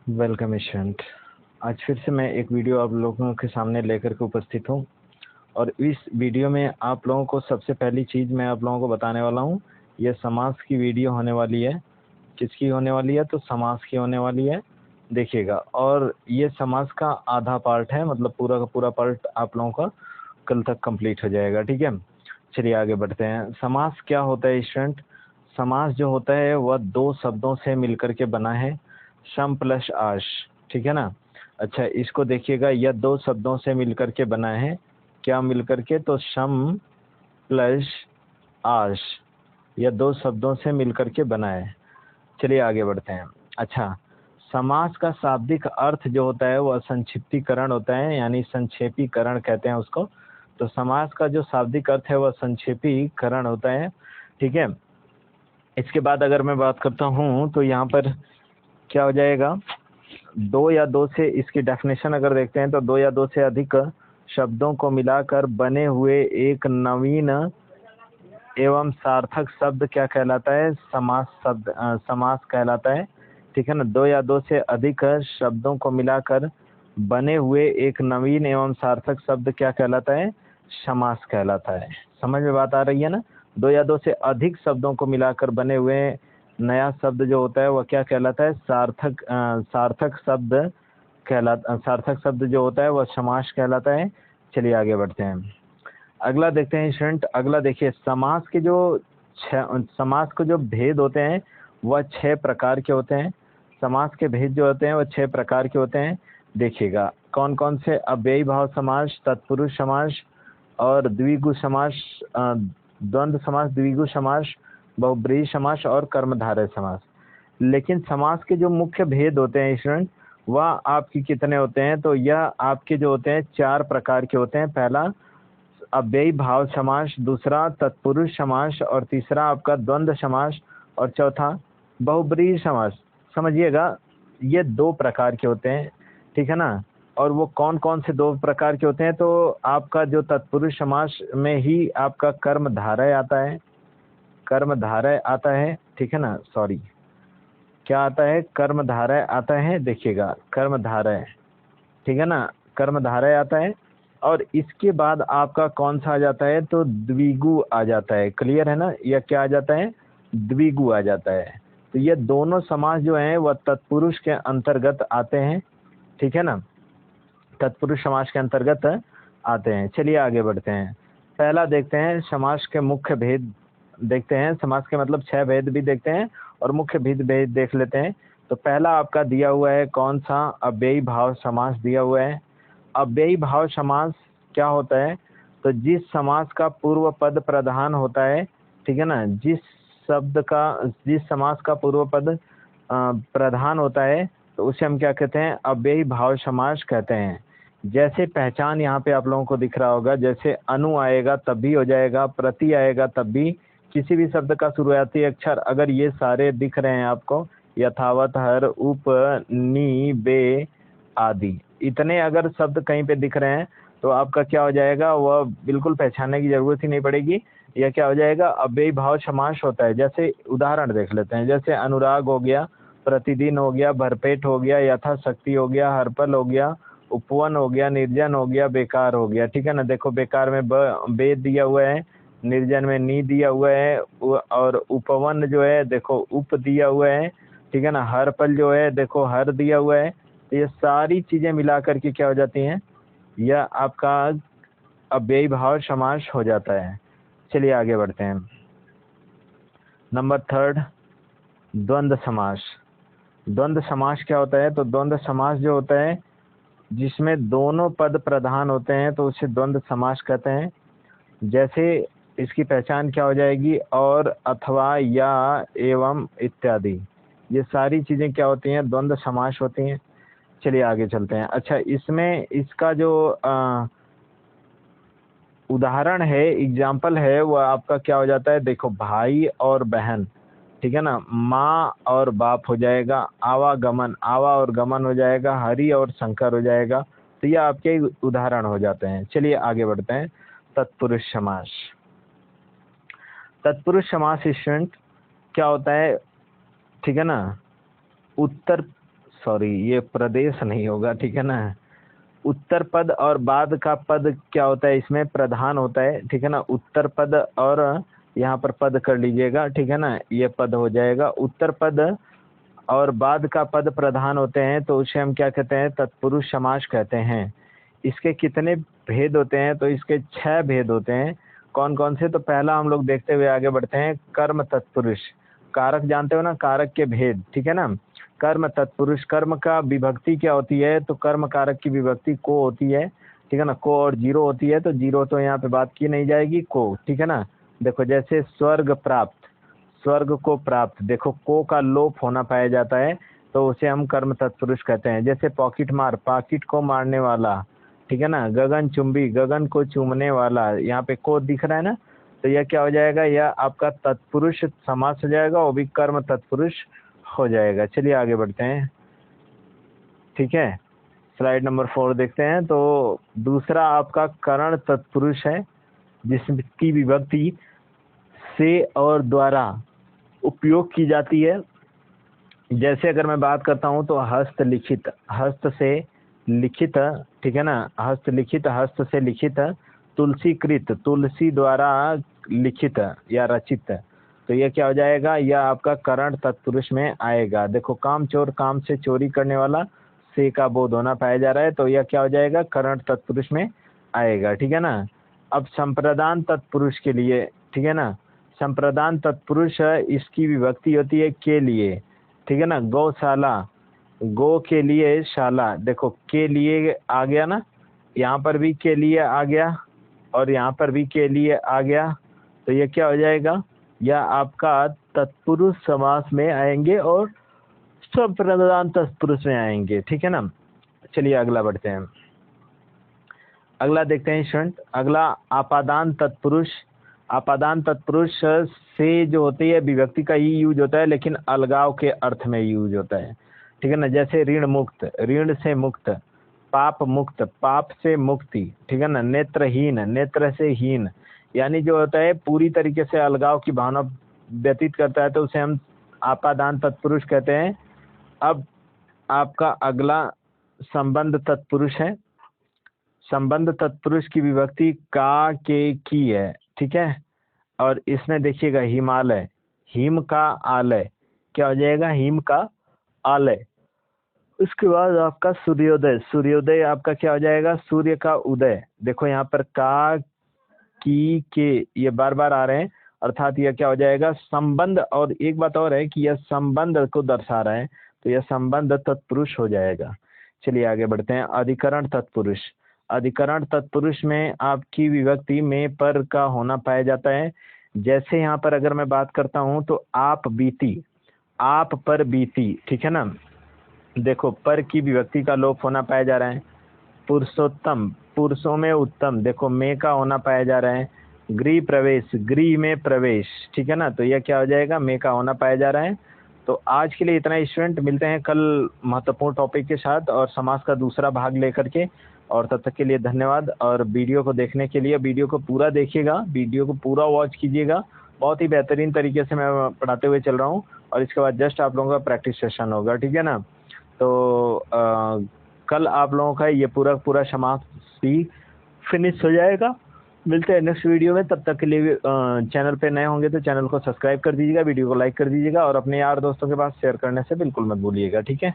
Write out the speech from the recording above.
Welcome student. आज फिर से मैं एक वीडियो आप लोगों के सामने लेकर के उपस्थित हूँ और इस वीडियो में आप लोगों को सबसे पहली चीज़ मैं आप लोगों को बताने वाला हूँ। यह समास की वीडियो होने वाली है। किसकी होने वाली है? तो समास की होने वाली है, देखिएगा। और ये समास का आधा पार्ट है, मतलब पूरा का पूरा पार्ट आप लोगों का कल तक कंप्लीट हो जाएगा। ठीक है, चलिए आगे बढ़ते हैं। समास क्या होता है स्टूडेंट? समास जो होता है वह दो शब्दों से मिलकर के बना है, सम प्लस आश। ठीक है ना। अच्छा, इसको देखिएगा, यह दो शब्दों से मिलकर के बना है। क्या मिलकर के? तो सम प्लस आश, यह दो शब्दों से मिलकर के बना है। चलिए आगे बढ़ते हैं। अच्छा, समास का शाब्दिक अर्थ जो होता है वह संक्षिप्तीकरण होता है, यानी संक्षेपीकरण कहते हैं उसको। तो समास का जो शाब्दिक अर्थ है वह संक्षेपीकरण होता है। ठीक है। इसके बाद अगर मैं बात करता हूँ तो यहाँ पर क्या हो जाएगा, दो या दो से, इसकी डेफिनेशन अगर देखते हैं तो दो या दो से अधिक शब्दों को मिलाकर बने हुए एक नवीन एवं सार्थक शब्द क्या कहलाता है? समास शब्द, समास कहलाता है। ठीक है ना। दो या दो से अधिक शब्दों को मिलाकर बने हुए एक नवीन एवं सार्थक शब्द क्या कहलाता है? समास कहलाता है। समझ में बात आ रही है ना? दो या दो से अधिक शब्दों को मिलाकर बने हुए नया शब्द जो होता है वह क्या कहलाता है? सार्थक शब्द कहलाता। सार्थक शब्द जो होता है वह समास कहलाता है। चलिए आगे बढ़ते हैं। अगला देखते हैं स्टूडेंट। अगला देखिए, समास के जो समास के जो भेद होते हैं वह 6 प्रकार के होते हैं। समास के भेद जो होते हैं वह 6 प्रकार के होते हैं। देखिएगा कौन कौन से? अव्ययी भाव समास, तत्पुरुष समास और द्विगु समास, द्वंद्व समास, द्विगु समास, बहुब्रीहि समास और कर्मधारय समास। लेकिन समास के जो मुख्य भेद होते हैं स्टूडेंट, वह आपके कितने होते हैं? तो यह आपके जो होते हैं 4 प्रकार के होते हैं। पहला अव्ययी भाव समास, दूसरा तत्पुरुष समास और तीसरा आपका द्वंद्व समास और चौथा बहुब्रीहि समास। समझिएगा, ये 2 प्रकार के होते हैं। ठीक है ना। और वो कौन कौन से 2 प्रकार के होते हैं? तो आपका जो तत्पुरुष समास में ही आपका कर्मधारय आता है, कर्मधारय आता है। ठीक है ना। सॉरी, क्या आता है? कर्मधारय आता है। देखिएगा कर्मधारय, ठीक है ना, कर्मधारय आता है। और इसके बाद आपका कौन सा आ जाता है? तो द्विगु आ जाता है। क्लियर है ना? यह क्या आ जाता है? द्विगु आ जाता है। तो ये दोनों समास जो हैं वह तत्पुरुष के अंतर्गत आते हैं। ठीक है ना, तत्पुरुष समास के अंतर्गत आते हैं। चलिए आगे बढ़ते हैं। पहला देखते हैं समास के मुख्य भेद देखते हैं। समास के मतलब 6 भेद भी देखते हैं और मुख्य भेद देख लेते हैं। तो पहला आपका दिया हुआ है कौन सा? अव्ययी भाव समास दिया हुआ है। अव्ययी भाव समास क्या होता है? तो जिस समास का पूर्व पद प्रधान होता है, ठीक है ना, जिस समास का पूर्व पद प्रधान होता है तो उसे हम क्या कहते हैं? अव्ययी भाव समास कहते हैं। जैसे पहचान यहाँ पे आप लोगों को दिख रहा होगा, जैसे अनु आएगा तब भी हो जाएगा, प्रति आएगा तब भी, किसी भी शब्द का शुरुआती अक्षर अगर ये सारे दिख रहे हैं आपको, यथावत, हर, उप, नी, बे आदि, इतने अगर शब्द कहीं पे दिख रहे हैं तो आपका क्या हो जाएगा? वह बिल्कुल पहचानने की जरूरत ही नहीं पड़ेगी। यह क्या हो जाएगा? अव्ययी भाव समास होता है। जैसे उदाहरण देख लेते हैं। जैसे अनुराग हो गया, प्रतिदिन हो गया, भरपेट हो गया, यथाशक्ति हो गया, हरपल हो गया, उपवन हो गया, निर्जन हो गया, बेकार हो गया। ठीक है ना। देखो बेकार में बे दिया हुआ है, निर्जन में नी दिया हुआ है, और उपवन जो है देखो उप दिया हुआ है। ठीक है ना। हरपल जो है देखो हर दिया हुआ है। तो ये सारी चीजें मिला करके क्या हो जाती हैं? यह आपका अव्ययी भाव समास हो जाता है। चलिए आगे बढ़ते हैं। नंबर 3, द्वंद्व समास। द्वंद्व समास क्या होता है? तो द्वंद्व समास जो होता है जिसमें दोनों पद प्रधान होते हैं तो उसे द्वंद्व समास कहते हैं। जैसे इसकी पहचान क्या हो जाएगी? और, अथवा, या, एवं इत्यादि, ये सारी चीजें क्या होती हैं? द्वंद्व समास होती हैं। चलिए आगे चलते हैं। अच्छा, इसमें इसका जो उदाहरण है, एग्जाम्पल है, वो आपका क्या हो जाता है? देखो भाई और बहन, ठीक है ना, माँ और बाप हो जाएगा, आवागमन, आवा और गमन हो जाएगा, हरि और शंकर हो जाएगा। तो ये आपके उदाहरण हो जाते हैं। चलिए आगे बढ़ते हैं। तत्पुरुष समास। तत्पुरुष समास स्टूडेंट क्या होता है? ठीक है ना, उत्तर सॉरी, ये प्रदेश नहीं होगा, ठीक है ना। उत्तर पद और बाद का पद क्या होता है, इसमें प्रधान होता है, ठीक है ना। उत्तर पद और यहाँ पर पद कर लीजिएगा, ठीक है ना, ये पद हो जाएगा। उत्तर पद और बाद का पद प्रधान होते हैं तो उसे हम क्या कहते हैं, तत्पुरुष समास कहते हैं। इसके कितने भेद होते हैं, तो इसके 6 भेद होते हैं। कौन कौन से, तो पहला हम लोग देखते हुए आगे बढ़ते हैं, कर्म तत्पुरुष। कारक जानते हो ना, कारक के भेद, ठीक है ना। कर्म तत्पुरुष, कर्म का विभक्ति क्या होती है, तो कर्म कारक की विभक्ति को होती है, ठीक है ना। को और जीरो होती है, तो जीरो तो यहाँ पे बात की नहीं जाएगी, को, ठीक है ना। देखो जैसे स्वर्ग प्राप्त, स्वर्ग को प्राप्त, देखो को का लोप होना पाया जाता है, तो उसे हम कर्म तत्पुरुष कहते हैं। जैसे पॉकेट मार, पॉकेट को मारने वाला, ठीक है ना। गगन चुंबी, गगन को चूमने वाला, यहाँ पे को दिख रहा है ना, तो यह क्या हो जाएगा, यह आपका तत्पुरुष समास हो जाएगा, वो भी कर्म तत्पुरुष हो जाएगा। चलिए आगे बढ़ते हैं, ठीक है। स्लाइड नंबर 4 देखते हैं। तो दूसरा आपका करण तत्पुरुष है, जिसकी विभक्ति से और द्वारा उपयोग की जाती है। जैसे अगर मैं बात करता हूँ तो हस्त लिखित, हस्त से लिखित, ठीक है ना, हस्त लिखित, हस्त से लिखित। तुलसीकृत, तुलसी द्वारा लिखित या रचित, तो यह क्या हो जाएगा, यह आपका करण तत्पुरुष में आएगा। देखो काम चोर, काम से चोरी करने वाला, से का बोध होना पाया जा रहा है, तो यह क्या हो जाएगा, करण तत्पुरुष में आएगा, ठीक है ना। अब संप्रदान तत्पुरुष के लिए, ठीक है ना, संप्रदान तत्पुरुष इसकी विभक्ति होती है के लिए, ठीक है ना। गौशाला, गो के लिए शाला, देखो के लिए आ गया ना, यहाँ पर भी के लिए आ गया और यहाँ पर भी के लिए आ गया, तो ये क्या हो जाएगा, यह आपका तत्पुरुष समास में आएंगे और संप्रदान तत्पुरुष में आएंगे, ठीक है ना। चलिए अगला बढ़ते हैं, अगला देखते हैं स्टूडेंट। अगला आपादान तत्पुरुष। आपादान तत्पुरुष से जो होती है विभक्ति का ही यूज होता है, लेकिन अलगाव के अर्थ में यूज होता है, ठीक है ना। जैसे ऋण मुक्त, ऋण से मुक्त। पाप मुक्त, पाप से मुक्ति, ठीक है ना। नेत्रहीन, नेत्र से हीन, यानी जो होता है पूरी तरीके से अलगाव की भावना व्यतीत करता है, तो उसे हम आपादान तत्पुरुष कहते हैं। अब आपका अगला संबंध तत्पुरुष है। संबंध तत्पुरुष की विभक्ति का के की है, ठीक है। और इसमें देखिएगा हिमालय, हिम का आलय, क्या हो जाएगा, हिम का आलय। उसके बाद आपका सूर्योदय, सूर्योदय आपका क्या हो जाएगा, सूर्य का उदय। देखो यहाँ पर का की के ये बार बार आ रहे हैं, अर्थात यह क्या हो जाएगा, संबंध। और एक बात और है कि यह संबंध को दर्शा रहा है, तो यह संबंध तत्पुरुष हो जाएगा। चलिए आगे बढ़ते हैं। अधिकरण तत्पुरुष। अधिकरण तत्पुरुष में आपकी विभक्ति में पर का होना पाया जाता है। जैसे यहाँ पर अगर मैं बात करता हूँ तो आप बीती, आप पर बीती, ठीक है ना। देखो पर की विभक्ति का लोप होना पाया जा रहा है। पुरुषोत्तम, पुरुषों में उत्तम, देखो में का होना पाया जा रहा है। गृह प्रवेश, गृह में प्रवेश, ठीक है ना, तो यह क्या हो जाएगा, में का होना पाया जा रहा है। तो आज के लिए इतना स्टूडेंट, मिलते हैं कल महत्वपूर्ण टॉपिक के साथ और समाज का दूसरा भाग लेकर के। और तब तक के लिए धन्यवाद। और वीडियो को देखने के लिए वीडियो को पूरा देखिएगा, वीडियो को पूरा वॉच कीजिएगा। बहुत ही बेहतरीन तरीके से मैं पढ़ाते हुए चल रहा हूँ, और इसके बाद जस्ट आप लोगों का प्रैक्टिस सेशन होगा, ठीक है ना। तो कल आप लोगों का ये पूरा समास भी फिनिश हो जाएगा। मिलते हैं नेक्स्ट वीडियो में, तब तक के लिए चैनल पे नए होंगे तो चैनल को सब्सक्राइब कर दीजिएगा, वीडियो को लाइक कर दीजिएगा और अपने यार दोस्तों के पास शेयर करने से बिल्कुल मत भूलिएगा, ठीक है।